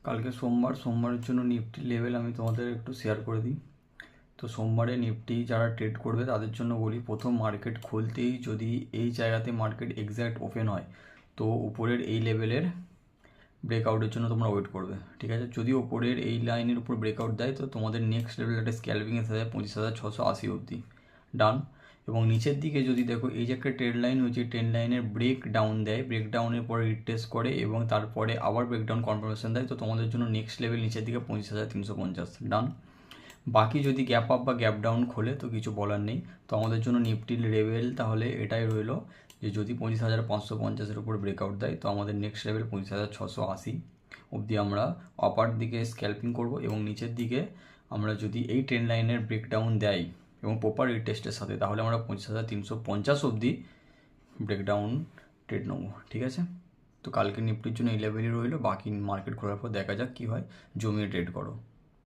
কালকে সোমবারের জন্য নিফটি লেভেল আমি তোমাদের একটু শেয়ার করে দিই। তো সোমবারে নিফটি যারা ট্রেড করবে তাদের জন্য বলি, প্রথম মার্কেট খুলতেই যদি এই জায়গাতে মার্কেট এক্স্যাক্ট ওপেন হয় তো উপরের এই লেভেলের ব্রেকআউটের জন্য তোমরা ওয়েট করবে, ঠিক আছে। যদি ওপরের এই লাইনের উপর ব্রেকআউট দেয় তো তোমাদের নেক্সট লেভেল একটা স্ক্যালপিং এসে যায় 25,680 অবধি, ডান। এবং নিচের দিকে যদি দেখো এই যে একটা ট্রেড লাইন হয়েছে, ট্রেড লাইনের ব্রেক ডাউন দেয়, ব্রেক ডাউনের পরে রিটেস্ট করে এবং তারপরে আবার ব্রেকডাউন কনফার্মেশন দেয়, তো তোমাদের জন্য নেক্সট লেভেল নিচের দিকে 25,350, ডান। বাকি যদি গ্যাপ আপ বা গ্যাপ ডাউন খোলে তো কিছু বলার নেই। তো আমাদের জন্য নিফটির লেভেল তাহলে এটাই রইলো যে যদি 25,550-এর উপর ব্রেকআউট দেয় তো আমাদের নেক্সট লেভেল 25,680 অবধি আমরা আপার দিকে স্ক্যালপিং করব, এবং নিচের দিকে আমরা যদি এই ট্রেন্ড লাইনের ব্রেকডাউন দেয় এবং প্রপার রিটেস্টের সাথে তাহলে আমরা 25,350 অবধি ব্রেকডাউন ট্রেড নেবো, ঠিক আছে। তো কালকে নিফটির জন্য এই লেভেলই রইলো, বাকি মার্কেট খোলার পর দেখা যাক কী হয়, জমিয়ে ট্রেড করো।